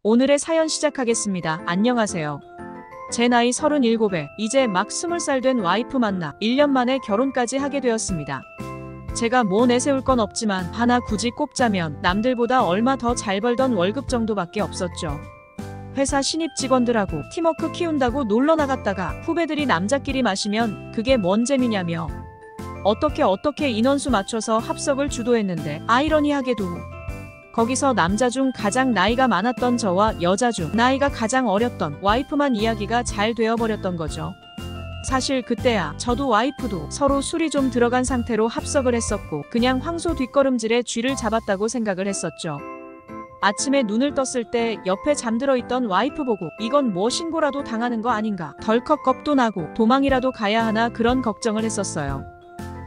오늘의 사연 시작하겠습니다. 안녕하세요. 제 나이 37에 이제 막 20살 된 와이프 만나 1년 만에 결혼까지 하게 되었습니다. 제가 뭐 내세울 건 없지만 하나 굳이 꼽자면 남들보다 얼마 더 잘 벌던 월급 정도밖에 없었죠. 회사 신입 직원들하고 팀워크 키운다고 놀러 나갔다가 후배들이 남자끼리 마시면 그게 뭔 재미냐며 어떻게 인원수 맞춰서 합석을 주도했는데 아이러니하게도 거기서 남자 중 가장 나이가 많았던 저와 여자 중 나이가 가장 어렸던 와이프만 이야기가 잘 되어버렸던 거죠. 사실 그때야 저도 와이프도 서로 술이 좀 들어간 상태로 합석을 했었고 그냥 황소 뒷걸음질에 쥐를 잡았다고 생각을 했었죠. 아침에 눈을 떴을 때 옆에 잠들어 있던 와이프 보고 이건 뭐 신고라도 당하는 거 아닌가, 덜컥 겁도 나고 도망이라도 가야 하나 그런 걱정을 했었어요.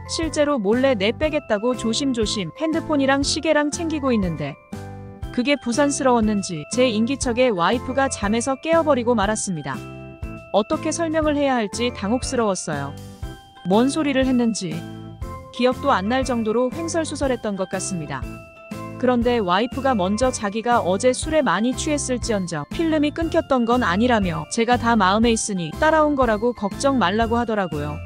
실제로 몰래 내빼겠다고 조심조심 핸드폰이랑 시계랑 챙기고 있는데 그게 부산스러웠는지 제 인기척에 와이프가 잠에서 깨어버리고 말았습니다. 어떻게 설명을 해야 할지 당혹스러웠어요. 뭔 소리를 했는지 기억도 안 날 정도로 횡설수설했던 것 같습니다. 그런데 와이프가 먼저 자기가 어제 술에 많이 취했을지언정 필름이 끊겼던 건 아니라며 제가 다 마음에 있으니 따라온 거라고 걱정 말라고 하더라고요.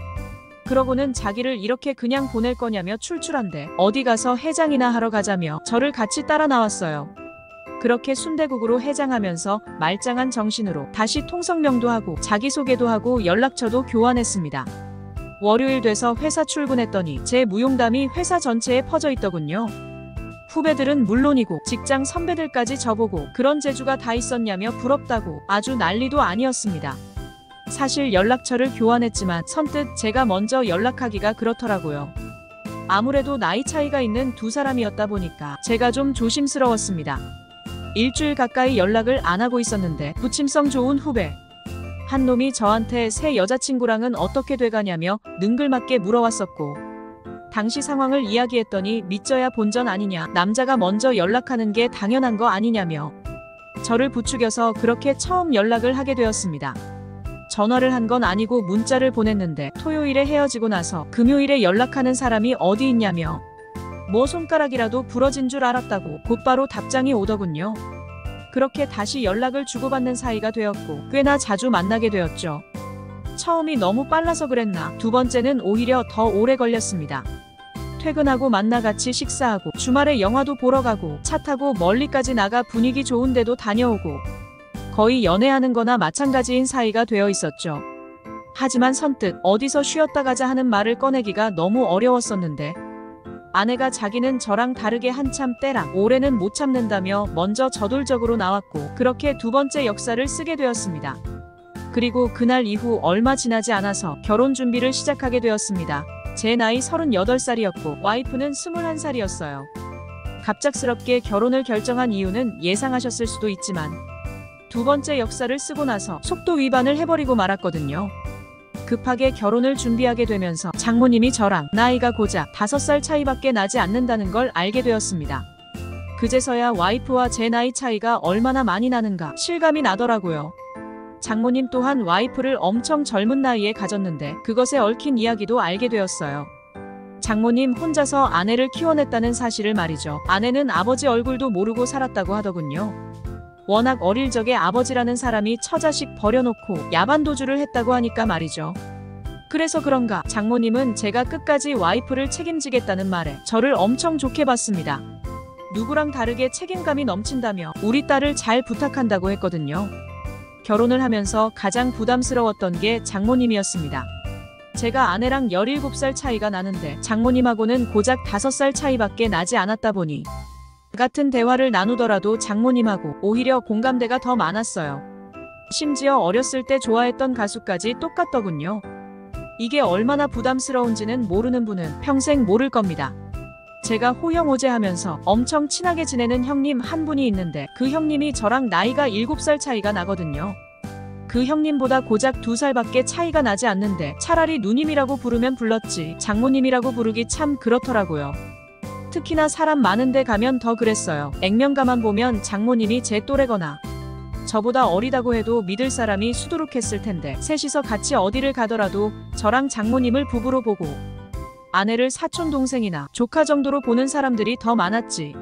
그러고는 자기를 이렇게 그냥 보낼 거냐며 출출한데 어디 가서 해장이나 하러 가자며 저를 같이 따라 나왔어요. 그렇게 순대국으로 해장하면서 말짱한 정신으로 다시 통성명도 하고 자기소개도 하고 연락처도 교환했습니다. 월요일 돼서 회사 출근했더니 제 무용담이 회사 전체에 퍼져 있더군요. 후배들은 물론이고 직장 선배들까지 저보고 그런 재주가 다 있었냐며 부럽다고 아주 난리도 아니었습니다. 사실 연락처를 교환했지만 선뜻 제가 먼저 연락하기가 그렇더라고요. 아무래도 나이 차이가 있는 두 사람이었다 보니까 제가 좀 조심스러웠습니다. 일주일 가까이 연락을 안 하고 있었는데 부침성 좋은 후배 한 놈이 저한테 새 여자친구랑은 어떻게 돼가냐며 능글맞게 물어왔었고 당시 상황을 이야기했더니 믿져야 본전 아니냐, 남자가 먼저 연락하는 게 당연한 거 아니냐며 저를 부추겨서 그렇게 처음 연락을 하게 되었습니다. 전화를 한 건 아니고 문자를 보냈는데 토요일에 헤어지고 나서 금요일에 연락하는 사람이 어디 있냐며 뭐 손가락이라도 부러진 줄 알았다고 곧바로 답장이 오더군요. 그렇게 다시 연락을 주고받는 사이가 되었고 꽤나 자주 만나게 되었죠. 처음이 너무 빨라서 그랬나 두 번째는 오히려 더 오래 걸렸습니다. 퇴근하고 만나 같이 식사하고 주말에 영화도 보러 가고 차 타고 멀리까지 나가 분위기 좋은 데도 다녀오고 거의 연애하는 거나 마찬가지인 사이가 되어 있었죠. 하지만 선뜻 어디서 쉬었다 가자 하는 말을 꺼내기가 너무 어려웠었는데 아내가 자기는 저랑 다르게 한참 때랑 올해는 못 참는다며 먼저 저돌적으로 나왔고 그렇게 두 번째 역사를 쓰게 되었습니다. 그리고 그날 이후 얼마 지나지 않아서 결혼 준비를 시작하게 되었습니다. 제 나이 38살이었고 와이프는 21살이었어요. 갑작스럽게 결혼을 결정한 이유는 예상하셨을 수도 있지만 두 번째 역사를 쓰고 나서 속도 위반을 해버리고 말았거든요. 급하게 결혼을 준비하게 되면서 장모님이 저랑 나이가 고작 5살 차이밖에 나지 않는다는 걸 알게 되었습니다. 그제서야 와이프와 제 나이 차이가 얼마나 많이 나는가 실감이 나더라고요. 장모님 또한 와이프를 엄청 젊은 나이에 가졌는데 그것에 얽힌 이야기도 알게 되었어요. 장모님 혼자서 아내를 키워냈다는 사실을 말이죠. 아내는 아버지 얼굴도 모르고 살았다고 하더군요. 워낙 어릴 적에 아버지라는 사람이 처자식 버려놓고 야반도주를 했다고 하니까 말이죠. 그래서 그런가 장모님은 제가 끝까지 와이프를 책임지겠다는 말에 저를 엄청 좋게 봤습니다. 누구랑 다르게 책임감이 넘친다며 우리 딸을 잘 부탁한다고 했거든요. 결혼을 하면서 가장 부담스러웠던 게 장모님이었습니다. 제가 아내랑 17살 차이가 나는데 장모님하고는 고작 5살 차이밖에 나지 않았다 보니 같은 대화를 나누더라도 장모님하고 오히려 공감대가 더 많았어요. 심지어 어렸을 때 좋아했던 가수까지 똑같더군요. 이게 얼마나 부담스러운지는 모르는 분은 평생 모를 겁니다. 제가 호형호제 하면서 엄청 친하게 지내는 형님 한 분이 있는데 그 형님이 저랑 나이가 7살 차이가 나거든요. 그 형님보다 고작 2살밖에 차이가 나지 않는데 차라리 누님이라고 부르면 불렀지 장모님이라고 부르기 참 그렇더라고요. 특히나 사람 많은 데 가면 더 그랬어요. 액면가만 보면 장모님이 제 또래거나 저보다 어리다고 해도 믿을 사람이 수두룩했을 텐데 셋이서 같이 어디를 가더라도 저랑 장모님을 부부로 보고 아내를 사촌동생이나 조카 정도로 보는 사람들이 더 많았지.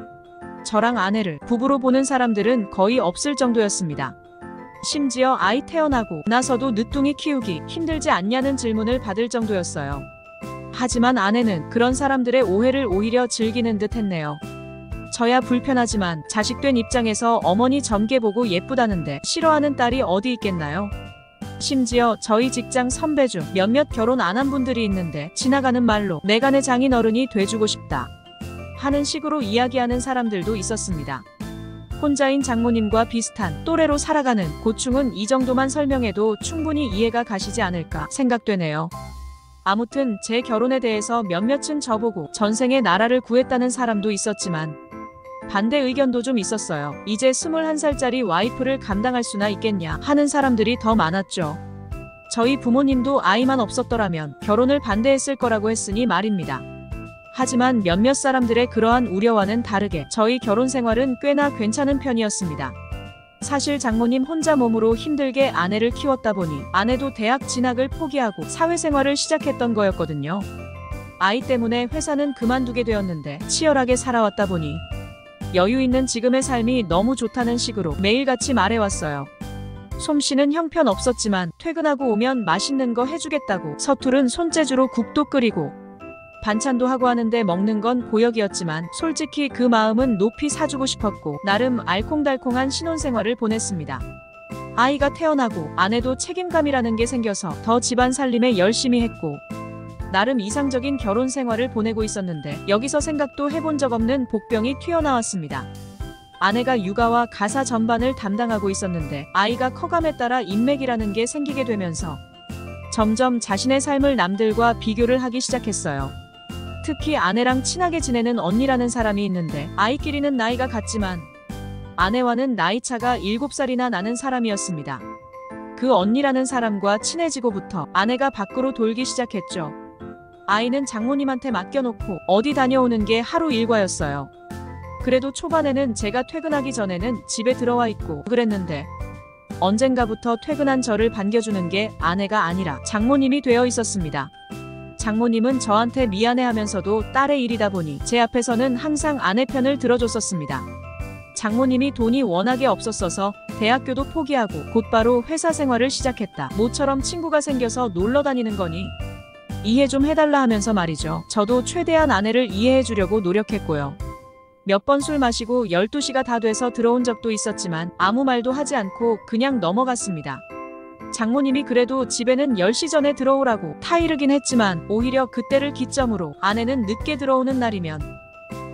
저랑 아내를 부부로 보는 사람들은 거의 없을 정도였습니다. 심지어 아이 태어나고 나서도 늦둥이 키우기 힘들지 않냐는 질문을 받을 정도였어요. 하지만 아내는 그런 사람들의 오해를 오히려 즐기는 듯 했네요. 저야 불편하지만 자식된 입장에서 어머니 점괘 보고 예쁘다는데 싫어하는 딸이 어디 있겠나요? 심지어 저희 직장 선배 중 몇몇 결혼 안 한 분들이 있는데 지나가는 말로 내가 내 장인어른이 돼주고 싶다 하는 식으로 이야기하는 사람들도 있었습니다. 혼자인 장모님과 비슷한 또래로 살아가는 고충은 이 정도만 설명해도 충분히 이해가 가시지 않을까 생각되네요. 아무튼 제 결혼에 대해서 몇몇은 저보고 전생에 나라를 구했다는 사람도 있었지만 반대 의견도 좀 있었어요. 이제 21살짜리 와이프를 감당할 수나 있겠냐 하는 사람들이 더 많았죠. 저희 부모님도 아이만 없었더라면 결혼을 반대했을 거라고 했으니 말입니다. 하지만 몇몇 사람들의 그러한 우려와는 다르게 저희 결혼 생활은 꽤나 괜찮은 편이었습니다. 사실 장모님 혼자 몸으로 힘들게 아내를 키웠다 보니 아내도 대학 진학을 포기하고 사회생활을 시작했던 거였거든요. 아이 때문에 회사는 그만두게 되었는데 치열하게 살아왔다 보니 여유 있는 지금의 삶이 너무 좋다는 식으로 매일같이 말해왔어요. 솜씨는 형편없었지만 퇴근하고 오면 맛있는 거 해주겠다고 서투른 손재주로 국도 끓이고 반찬도 하고 하는데 먹는 건 고역이었지만 솔직히 그 마음은 높이 사주고 싶었고 나름 알콩달콩한 신혼생활을 보냈습니다. 아이가 태어나고 아내도 책임감이라는 게 생겨서 더 집안 살림에 열심히 했고 나름 이상적인 결혼 생활을 보내고 있었는데 여기서 생각도 해본 적 없는 복병이 튀어나왔습니다. 아내가 육아와 가사 전반을 담당하고 있었는데 아이가 커감에 따라 인맥이라는 게 생기게 되면서 점점 자신의 삶을 남들과 비교를 하기 시작했어요. 특히 아내랑 친하게 지내는 언니라는 사람이 있는데 아이끼리는 나이가 같지만 아내와는 나이차가 7살이나 나는 사람이었습니다. 그 언니라는 사람과 친해지고부터 아내가 밖으로 돌기 시작했죠. 아이는 장모님한테 맡겨놓고 어디 다녀오는 게 하루 일과였어요. 그래도 초반에는 제가 퇴근하기 전에는 집에 들어와 있고 그랬는데 언젠가부터 퇴근한 저를 반겨주는 게 아내가 아니라 장모님이 되어 있었습니다. 장모님은 저한테 미안해하면서도 딸의 일이다 보니 제 앞에서는 항상 아내 편을 들어줬었습니다. 장모님이 돈이 워낙에 없었어서 대학교도 포기하고 곧바로 회사 생활을 시작했다. 모처럼 친구가 생겨서 놀러 다니는 거니 이해 좀 해달라 하면서 말이죠. 저도 최대한 아내를 이해해 주려고 노력했고요. 몇 번 술 마시고 12시가 다 돼서 들어온 적도 있었지만 아무 말도 하지 않고 그냥 넘어갔습니다. 장모님이 그래도 집에는 10시 전에 들어오라고 타이르긴 했지만 오히려 그때를 기점으로 아내는 늦게 들어오는 날이면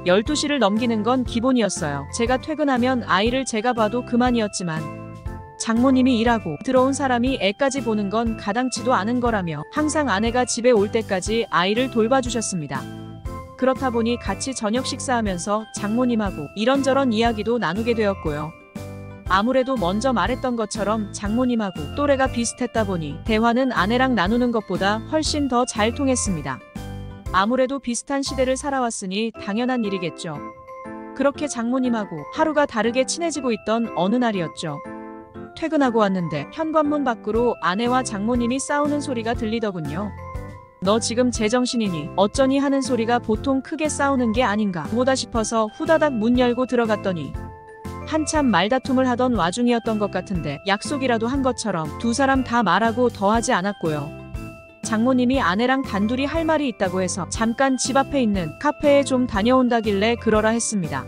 12시를 넘기는 건 기본이었어요. 제가 퇴근하면 아이를 제가 봐도 그만이었지만 장모님이 일하고 들어온 사람이 애까지 보는 건 가당치도 않은 거라며 항상 아내가 집에 올 때까지 아이를 돌봐주셨습니다. 그렇다 보니 같이 저녁 식사하면서 장모님하고 이런저런 이야기도 나누게 되었고요. 아무래도 먼저 말했던 것처럼 장모님하고 또래가 비슷했다 보니 대화는 아내랑 나누는 것보다 훨씬 더 잘 통했습니다. 아무래도 비슷한 시대를 살아왔으니 당연한 일이겠죠. 그렇게 장모님하고 하루가 다르게 친해지고 있던 어느 날이었죠. 퇴근하고 왔는데 현관문 밖으로 아내와 장모님이 싸우는 소리가 들리더군요. 너 지금 제정신이니 어쩌니 하는 소리가 보통 크게 싸우는 게 아닌가 보다 싶어서 후다닥 문 열고 들어갔더니 한참 말다툼을 하던 와중이었던 것 같은데 약속이라도 한 것처럼 두 사람 다 말하고 더하지 않았고요. 장모님이 아내랑 단둘이 할 말이 있다고 해서 잠깐 집 앞에 있는 카페에 좀 다녀온다길래 그러라 했습니다.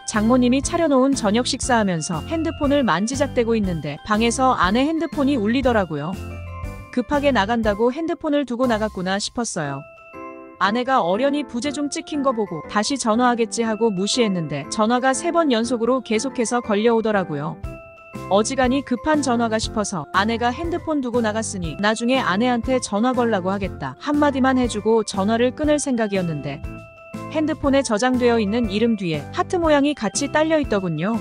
장모님이 차려놓은 저녁 식사하면서 핸드폰을 만지작대고 있는데 방에서 아내 핸드폰이 울리더라고요. 급하게 나간다고 핸드폰을 두고 나갔구나 싶었어요. 아내가 어련히 부재중 찍힌 거 보고 다시 전화하겠지 하고 무시했는데 전화가 3번 연속으로 계속해서 걸려오더라고요. 어지간히 급한 전화가 싶어서 아내가 핸드폰 두고 나갔으니 나중에 아내한테 전화 걸라고 하겠다 한마디만 해주고 전화를 끊을 생각이었는데 핸드폰에 저장되어 있는 이름 뒤에 하트 모양이 같이 딸려 있더군요.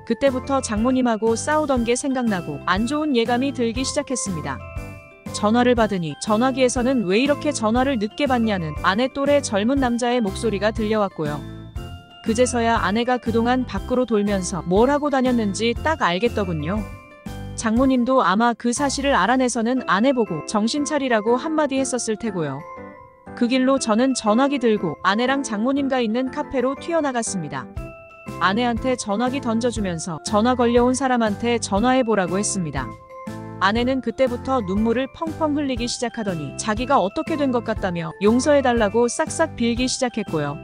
그때부터 장모님하고 싸우던 게 생각나고 안 좋은 예감이 들기 시작했습니다. 전화를 받으니 전화기에서는 왜 이렇게 전화를 늦게 받냐는 아내 또래 젊은 남자의 목소리가 들려왔고요. 그제서야 아내가 그동안 밖으로 돌면서 뭘 하고 다녔는지 딱 알겠더군요. 장모님도 아마 그 사실을 알아내서는 아내 보고 정신 차리라고 한마디 했었을 테고요. 그 길로 저는 전화기 들고 아내랑 장모님과 있는 카페로 튀어나갔습니다. 아내한테 전화기 던져주면서 전화 걸려온 사람한테 전화해보라고 했습니다. 아내는 그때부터 눈물을 펑펑 흘리기 시작하더니 자기가 어떻게 된 것 같다며 용서해달라고 싹싹 빌기 시작했고요.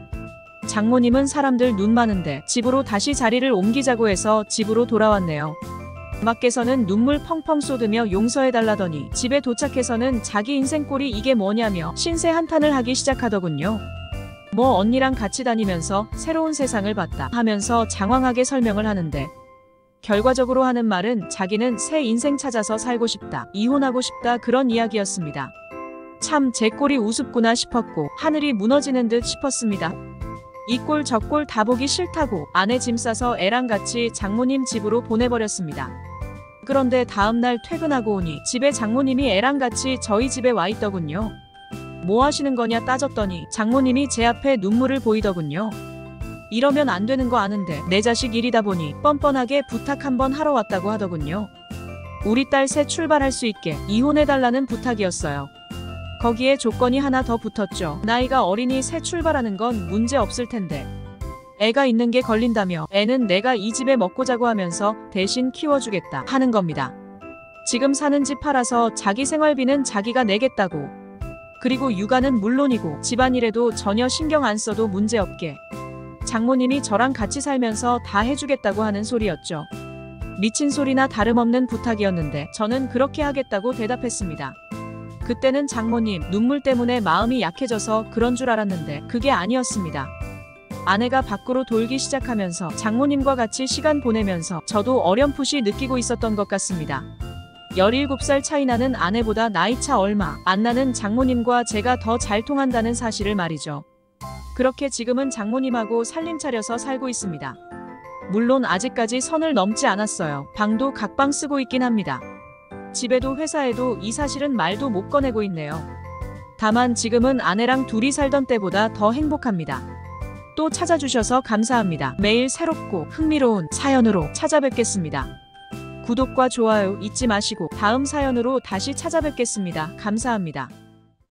장모님은 사람들 눈 많은데 집으로 다시 자리를 옮기자고 해서 집으로 돌아왔네요. 엄마께서는 눈물 펑펑 쏟으며 용서해달라더니 집에 도착해서는 자기 인생 꼴이 이게 뭐냐며 신세 한탄을 하기 시작하더군요. 뭐 언니랑 같이 다니면서 새로운 세상을 봤다 하면서 장황하게 설명을 하는데 결과적으로 하는 말은 자기는 새 인생 찾아서 살고 싶다, 이혼하고 싶다 그런 이야기였습니다. 참 제 꼴이 우습구나 싶었고 하늘이 무너지는 듯 싶었습니다. 이 꼴 저 꼴 다 보기 싫다고 아내 짐 싸서 애랑 같이 장모님 집으로 보내버렸습니다. 그런데 다음날 퇴근하고 오니 집에 장모님이 애랑 같이 저희 집에 와 있더군요. 뭐 하시는 거냐 따졌더니 장모님이 제 앞에 눈물을 보이더군요. 이러면 안 되는 거 아는데 내 자식 일이다 보니 뻔뻔하게 부탁 한번 하러 왔다고 하더군요. 우리 딸 새 출발할 수 있게 이혼해달라는 부탁이었어요. 거기에 조건이 하나 더 붙었죠. 나이가 어리니 새 출발하는 건 문제 없을 텐데 애가 있는 게 걸린다며 애는 내가 이 집에 먹고 자고 하면서 대신 키워주겠다 하는 겁니다. 지금 사는 집 팔아서 자기 생활비는 자기가 내겠다고. 그리고 육아는 물론이고 집안일에도 전혀 신경 안 써도 문제없게 장모님이 저랑 같이 살면서 다 해주겠다고 하는 소리였죠. 미친 소리나 다름없는 부탁이었는데 저는 그렇게 하겠다고 대답했습니다. 그때는 장모님 눈물 때문에 마음이 약해져서 그런 줄 알았는데 그게 아니었습니다. 아내가 밖으로 돌기 시작하면서 장모님과 같이 시간 보내면서 저도 어렴풋이 느끼고 있었던 것 같습니다. 17살 차이 나는 아내보다 나이차 얼마 안 나는 장모님과 제가 더 잘 통한다는 사실을 말이죠. 그렇게 지금은 장모님하고 살림 차려서 살고 있습니다. 물론 아직까지 선을 넘지 않았어요. 방도 각방 쓰고 있긴 합니다. 집에도 회사에도 이 사실은 말도 못 꺼내고 있네요. 다만 지금은 아내랑 둘이 살던 때보다 더 행복합니다. 또 찾아주셔서 감사합니다. 매일 새롭고 흥미로운 사연으로 찾아뵙겠습니다. 구독과 좋아요 잊지 마시고 다음 사연으로 다시 찾아뵙겠습니다. 감사합니다.